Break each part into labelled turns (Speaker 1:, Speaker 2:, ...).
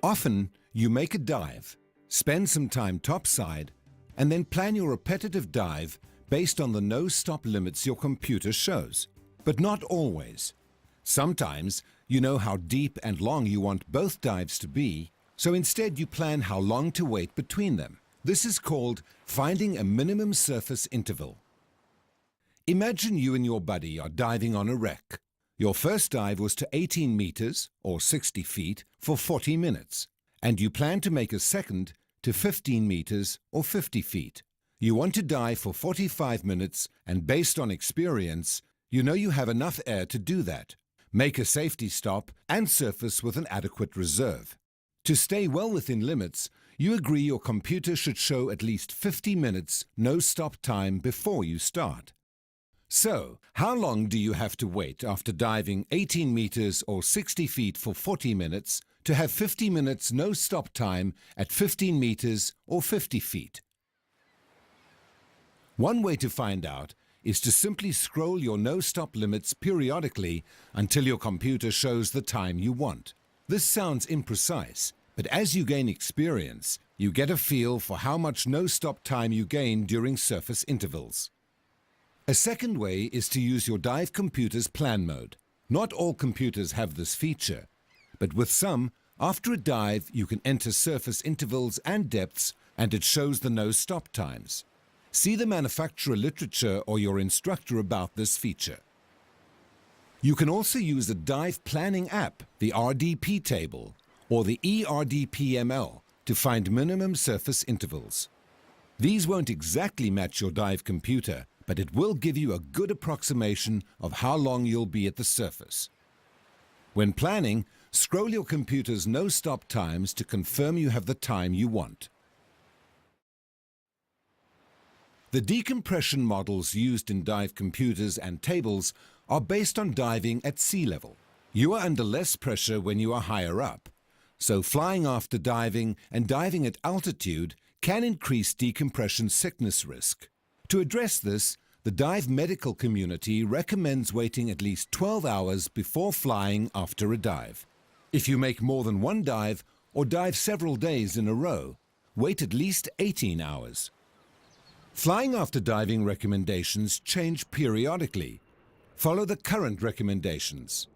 Speaker 1: Often, you make a dive, spend some time topside, and then plan your repetitive dive based on the no-stop limits your computer shows. But not always. Sometimes, you know how deep and long you want both dives to be, so instead you plan how long to wait between them. This is called finding a minimum surface interval. Imagine you and your buddy are diving on a wreck. Your first dive was to 18 meters, or 60 feet, for 40 minutes, and you plan to make a second to 15 meters, or 50 feet. You want to dive for 45 minutes, and based on experience, you know you have enough air to do that. Make a safety stop and surface with an adequate reserve. To stay well within limits, you agree your computer should show at least 50 minutes no-stop time before you start. So, how long do you have to wait after diving 18 meters or 60 feet for 40 minutes to have 50 minutes no-stop time at 15 meters or 50 feet? One way to find out is to simply scroll your no-stop limits periodically until your computer shows the time you want. This sounds imprecise, but as you gain experience, you get a feel for how much no-stop time you gain during surface intervals. A second way is to use your dive computer's plan mode. Not all computers have this feature, but with some, after a dive you can enter surface intervals and depths and it shows the no-stop times. See the manufacturer literature or your instructor about this feature. You can also use a dive planning app, the RDP table, or the ERDPML to find minimum surface intervals. These won't exactly match your dive computer, but it will give you a good approximation of how long you'll be at the surface. When planning, scroll your computer's no-stop times to confirm you have the time you want. The decompression models used in dive computers and tables are based on diving at sea level. You are under less pressure when you are higher up, so flying after diving and diving at altitude can increase decompression sickness risk. To address this, the dive medical community recommends waiting at least 12 hours before flying after a dive. If you make more than one dive or dive several days in a row, wait at least 18 hours. Flying after diving recommendations change periodically. Follow the current recommendations.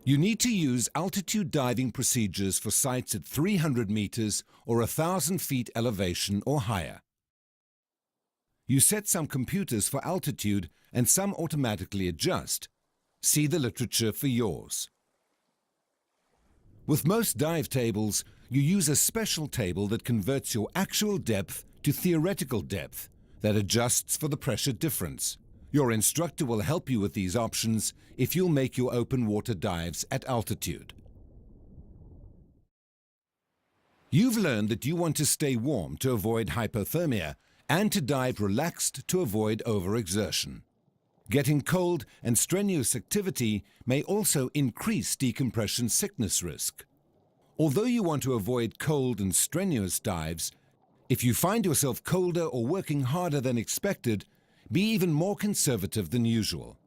Speaker 1: You need to use altitude diving procedures for sites at 300 meters or 1,000 feet elevation or higher. You set some computers for altitude and some automatically adjust. See the literature for yours. With most dive tables, you use a special table that converts your actual depth to theoretical depth that adjusts for the pressure difference. Your instructor will help you with these options if you'll make your open water dives at altitude. You've learned that you want to stay warm to avoid hypothermia and to dive relaxed to avoid overexertion. Getting cold and strenuous activity may also increase decompression sickness risk. Although you want to avoid cold and strenuous dives, if you find yourself colder or working harder than expected, be even more conservative than usual.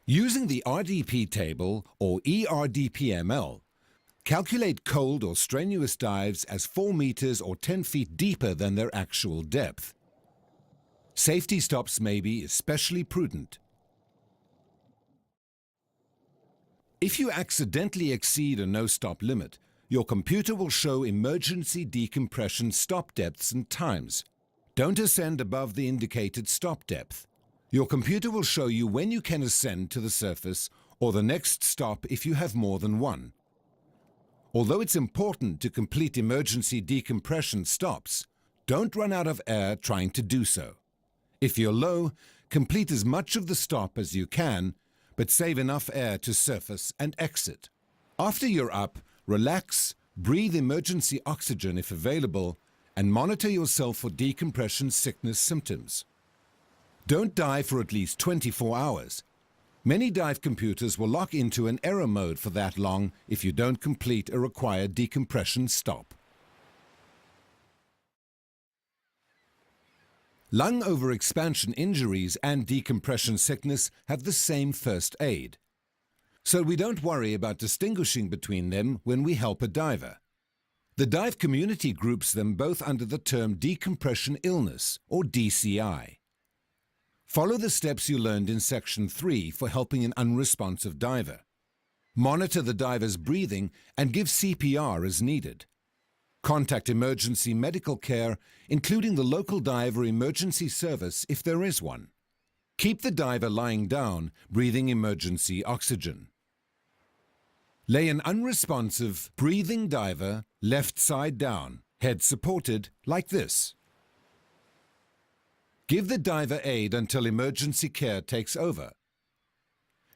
Speaker 1: Using the RDP table or ERDPML, calculate cold or strenuous dives as 4 meters or 10 feet deeper than their actual depth. Safety stops may be especially prudent. If you accidentally exceed a no-stop limit, your computer will show emergency decompression stop depths and times. Don't ascend above the indicated stop depth. Your computer will show you when you can ascend to the surface or the next stop if you have more than one. Although it's important to complete emergency decompression stops, don't run out of air trying to do so. If you're low, complete as much of the stop as you can, but save enough air to surface and exit. After you're up, relax, breathe emergency oxygen if available, and monitor yourself for decompression sickness symptoms. Don't dive for at least 24 hours. Many dive computers will lock into an error mode for that long if you don't complete a required decompression stop. Lung overexpansion injuries and decompression sickness have the same first aid. So we don't worry about distinguishing between them when we help a diver. The dive community groups them both under the term decompression illness, or DCI. Follow the steps you learned in Section 3 for helping an unresponsive diver. Monitor the diver's breathing and give CPR as needed. Contact emergency medical care, including the local diver emergency service if there is one. Keep the diver lying down, breathing emergency oxygen. Lay an unresponsive, breathing diver left side down, head supported, like this. Give the diver aid until emergency care takes over.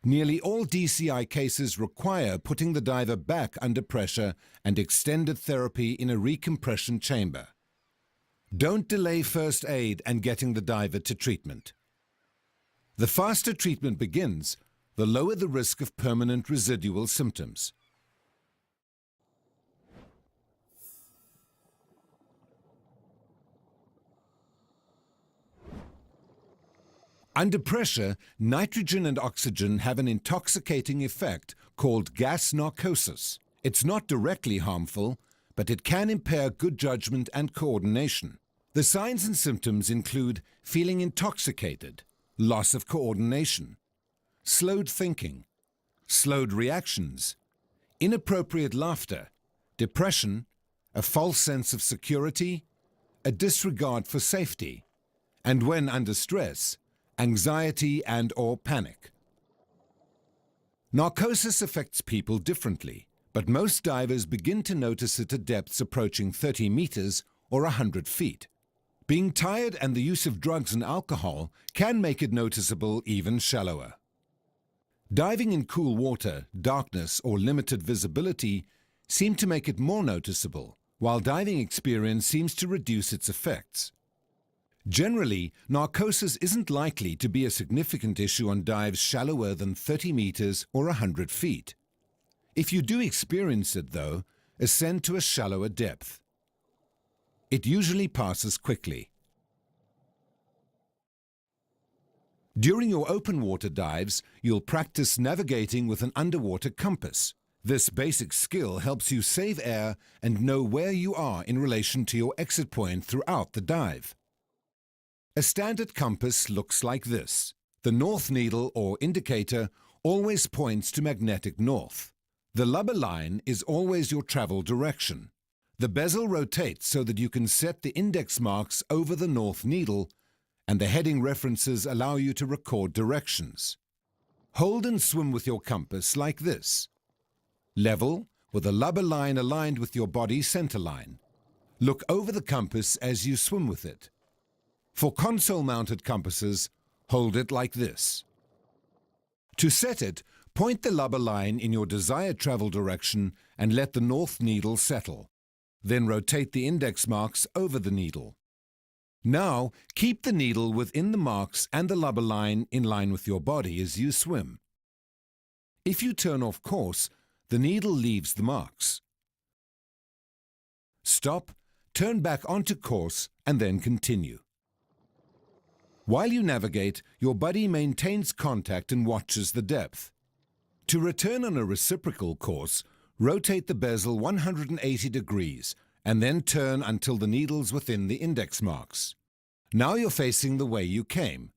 Speaker 1: Nearly all DCI cases require putting the diver back under pressure and extended therapy in a recompression chamber. Don't delay first aid and getting the diver to treatment. The faster treatment begins, the lower the risk of permanent residual symptoms. Under pressure, nitrogen and oxygen have an intoxicating effect called gas narcosis. It's not directly harmful, but it can impair good judgment and coordination. The signs and symptoms include feeling intoxicated, loss of coordination, slowed thinking, slowed reactions, inappropriate laughter, depression, a false sense of security, a disregard for safety, and when under stress, anxiety and/or panic. Narcosis affects people differently, but most divers begin to notice it at depths approaching 30 meters or 100 feet. Being tired and the use of drugs and alcohol can make it noticeable even shallower. Diving in cool water, darkness or limited visibility seem to make it more noticeable, while diving experience seems to reduce its effects. Generally, narcosis isn't likely to be a significant issue on dives shallower than 30 meters or 100 feet. If you do experience it, though, ascend to a shallower depth. It usually passes quickly. During your open water dives, you'll practice navigating with an underwater compass. This basic skill helps you save air and know where you are in relation to your exit point throughout the dive. A standard compass looks like this. The north needle or indicator always points to magnetic north. The lubber line is always your travel direction. The bezel rotates so that you can set the index marks over the north needle, and the heading references allow you to record directions. Hold and swim with your compass like this. Level, with the lubber line aligned with your body center line. Look over the compass as you swim with it. For console-mounted compasses, hold it like this. To set it, point the lubber line in your desired travel direction and let the north needle settle. Then rotate the index marks over the needle. Now, keep the needle within the marks and the lubber line in line with your body as you swim. If you turn off course, the needle leaves the marks. Stop, turn back onto course, and then continue. While you navigate, your buddy maintains contact and watches the depth. To return on a reciprocal course, rotate the bezel 180 degrees and then turn until the needle's within the index marks. Now you're facing the way you came.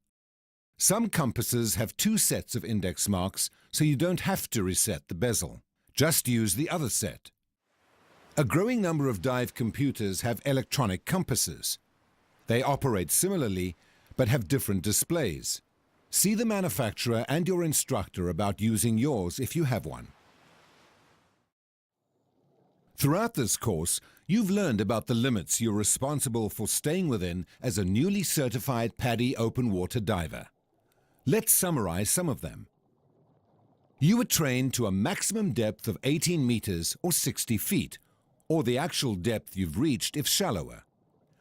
Speaker 1: Some compasses have 2 sets of index marks, so you don't have to reset the bezel. Just use the other set. A growing number of dive computers have electronic compasses. They operate similarly, but have different displays. See the manufacturer and your instructor about using yours if you have one. Throughout this course, you've learned about the limits you're responsible for staying within as a newly certified PADI open water diver. Let's summarize some of them. You were trained to a maximum depth of 18 meters or 60 feet, or the actual depth you've reached if shallower.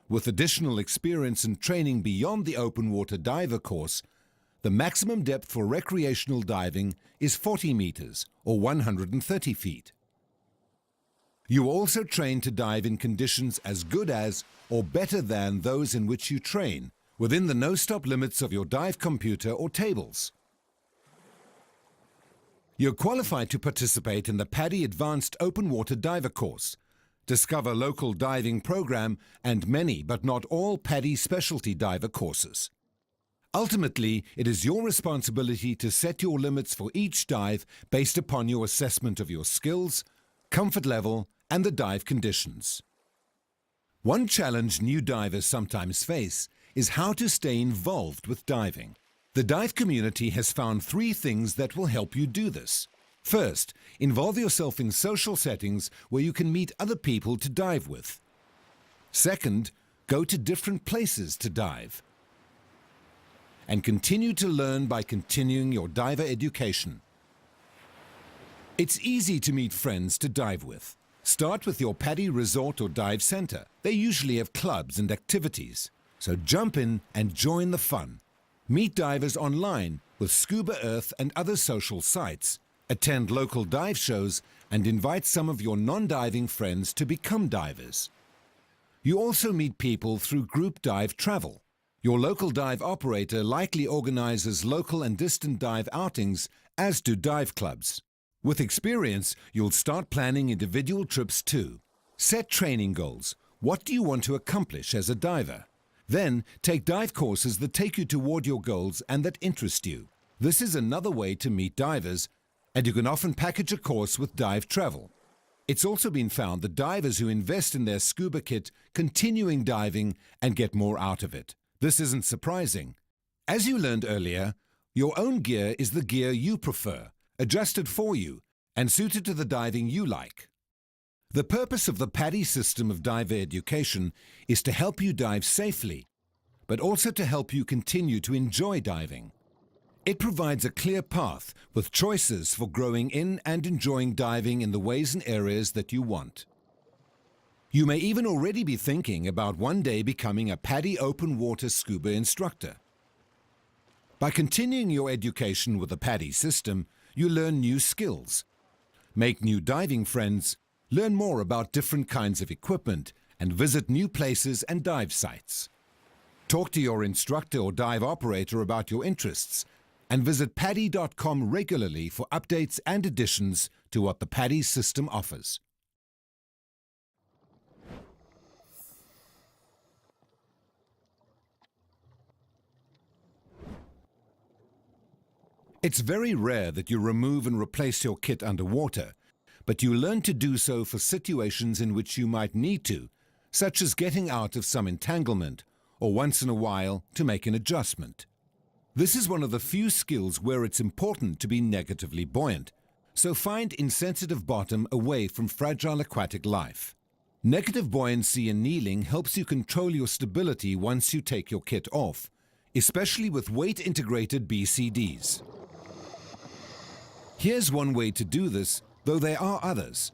Speaker 1: With additional experience and training beyond the open water diver course, the maximum depth for recreational diving is 40 meters or 130 feet. You are also trained to dive in conditions as good as or better than those in which you train, within the no-stop limits of your dive computer or tables. You're qualified to participate in the PADI Advanced Open Water Diver course. Discover local diving program and many but not all PADI specialty diver courses. Ultimately, it is your responsibility to set your limits for each dive based upon your assessment of your skills, comfort level, and the dive conditions. One challenge new divers sometimes face is how to stay involved with diving. The dive community has found 3 things that will help you do this. First, involve yourself in social settings where you can meet other people to dive with. Second, go to different places to dive. And continue to learn by continuing your diver education. It's easy to meet friends to dive with. Start with your PADI resort or dive center. They usually have clubs and activities. So jump in and join the fun. Meet divers online with Scuba Earth and other social sites. Attend local dive shows and invite some of your non-diving friends to become divers. You also meet people through group dive travel. Your local dive operator likely organizes local and distant dive outings, as do dive clubs. With experience, you'll start planning individual trips too. Set training goals. What do you want to accomplish as a diver? Then, take dive courses that take you toward your goals and that interest you. This is another way to meet divers, and you can often package a course with dive travel. It's also been found that divers who invest in their scuba kit continuing diving and get more out of it. This isn't surprising. As you learned earlier, your own gear is the gear you prefer, adjusted for you, and suited to the diving you like. The purpose of the PADI system of diver education is to help you dive safely, but also to help you continue to enjoy diving. It provides a clear path with choices for growing in and enjoying diving in the ways and areas that you want. You may even already be thinking about one day becoming a PADI open water scuba instructor. By continuing your education with the PADI system, you learn new skills, make new diving friends, learn more about different kinds of equipment, and visit new places and dive sites. Talk to your instructor or dive operator about your interests, and visit PADI.com regularly for updates and additions to what the PADI system offers. It's very rare that you remove and replace your kit underwater, but you learn to do so for situations in which you might need to, such as getting out of some entanglement, or once in a while to make an adjustment. This is one of the few skills where it's important to be negatively buoyant, so find insensitive bottom away from fragile aquatic life. Negative buoyancy and kneeling helps you control your stability once you take your kit off, especially with weight-integrated BCDs. Here's one way to do this, though there are others.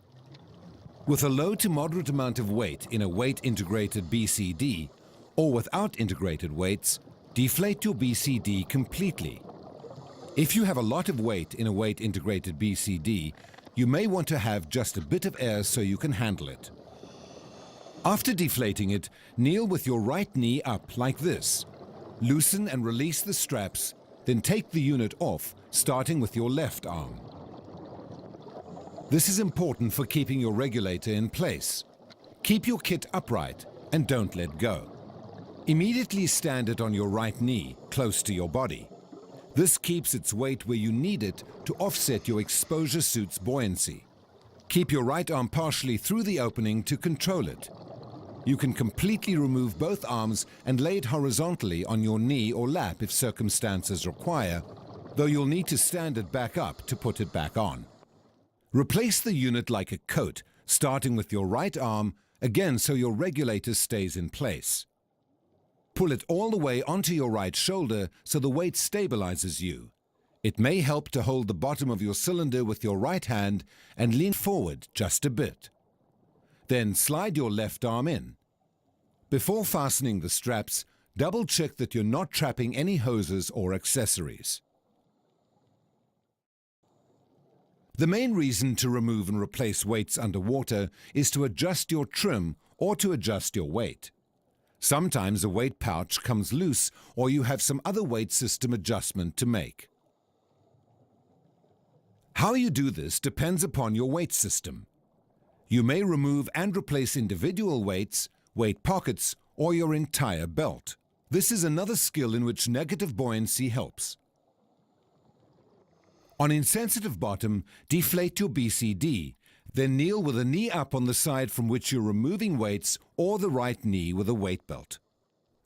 Speaker 1: With a low to moderate amount of weight in a weight-integrated BCD, or without integrated weights, deflate your BCD completely. If you have a lot of weight in a weight-integrated BCD, you may want to have just a bit of air so you can handle it. After deflating it, kneel with your right knee up like this. Loosen and release the straps, then take the unit off, starting with your left arm. This is important for keeping your regulator in place. Keep your kit upright and don't let go. Immediately stand it on your right knee, close to your body. This keeps its weight where you need it to offset your exposure suit's buoyancy. Keep your right arm partially through the opening to control it. You can completely remove both arms and lay it horizontally on your knee or lap if circumstances require, though you'll need to stand it back up to put it back on. Replace the unit like a coat, starting with your right arm, again so your regulator stays in place. Pull it all the way onto your right shoulder so the weight stabilizes you. It may help to hold the bottom of your cylinder with your right hand and lean forward just a bit. Then slide your left arm in. Before fastening the straps, double check that you're not trapping any hoses or accessories. The main reason to remove and replace weights underwater is to adjust your trim or to adjust your weight. Sometimes a weight pouch comes loose or you have some other weight system adjustment to make. How you do this depends upon your weight system. You may remove and replace individual weights, weight pockets, or your entire belt. This is another skill in which negative buoyancy helps. On insensitive bottom, deflate your BCD, then kneel with a knee up on the side from which you're removing weights or the right knee with a weight belt.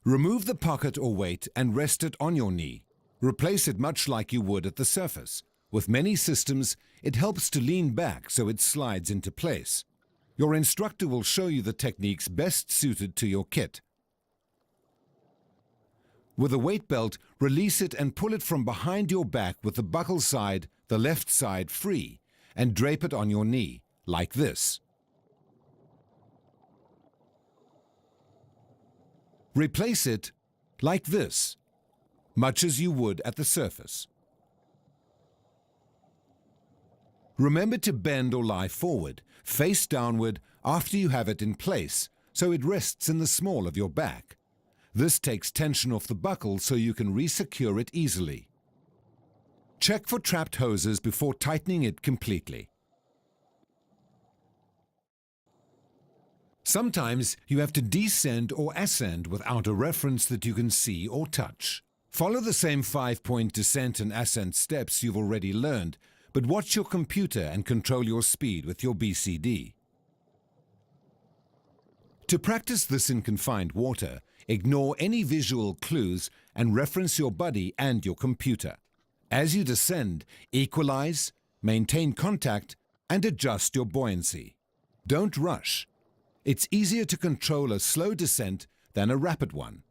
Speaker 1: Remove the pocket or weight and rest it on your knee. Replace it much like you would at the surface. With many systems, it helps to lean back so it slides into place. Your instructor will show you the techniques best suited to your kit. With a weight belt, release it and pull it from behind your back with the buckle side, the left side free, and drape it on your knee, like this. Replace it like this, much as you would at the surface. Remember to bend or lie forward, face downward after you have it in place, so it rests in the small of your back. This takes tension off the buckle so you can re-secure it easily. Check for trapped hoses before tightening it completely. Sometimes you have to descend or ascend without a reference that you can see or touch. Follow the same 5-point descent and ascent steps you've already learned, but watch your computer and control your speed with your BCD. To practice this in confined water, ignore any visual clues and reference your buddy and your computer. As you descend, equalize, maintain contact, and adjust your buoyancy. Don't rush. It's easier to control a slow descent than a rapid one.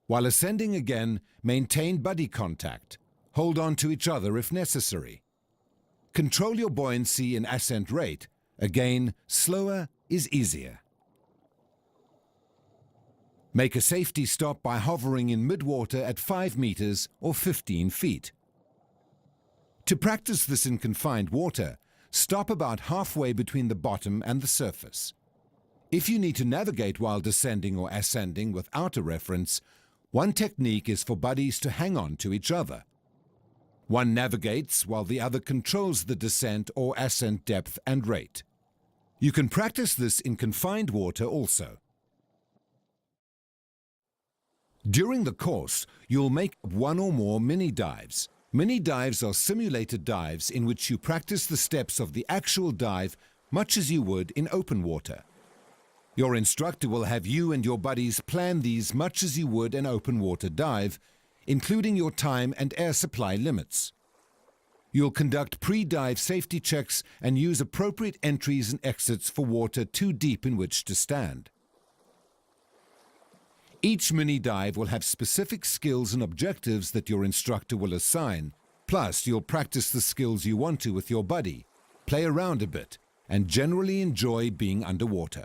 Speaker 1: While ascending again, maintain buddy contact. Hold on to each other if necessary. Control your buoyancy and ascent rate. Again, slower is easier. Make a safety stop by hovering in mid-water at 5 meters or 15 feet. To practice this in confined water, stop about halfway between the bottom and the surface. If you need to navigate while descending or ascending without a reference, one technique is for buddies to hang on to each other. One navigates while the other controls the descent or ascent depth and rate. You can practice this in confined water also. During the course, you'll make one or more mini dives. Mini dives are simulated dives in which you practice the steps of the actual dive much as you would in open water. Your instructor will have you and your buddies plan these much as you would an open water dive, including your time and air supply limits. You'll conduct pre-dive safety checks and use appropriate entries and exits for water too deep in which to stand. Each mini dive will have specific skills and objectives that your instructor will assign. Plus, you'll practice the skills you want to with your buddy, play around a bit, and generally enjoy being underwater.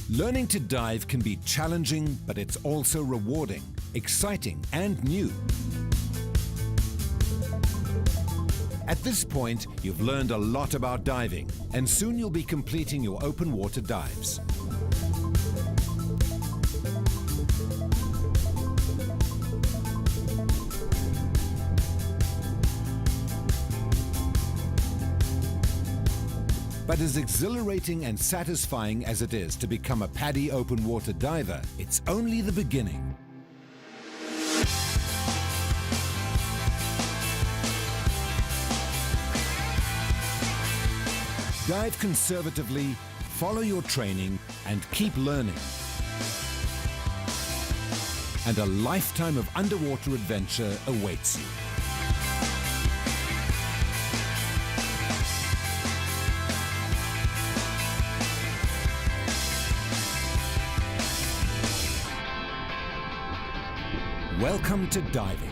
Speaker 1: Learning to dive can be challenging, but it's also rewarding, exciting, and new. At this point, you've learned a lot about diving, and soon you'll be completing your open water dives. But as exhilarating and satisfying as it is to become a PADI open water diver, it's only the beginning. Dive conservatively, follow your training, and keep learning. And a lifetime of underwater adventure awaits you. Welcome to diving.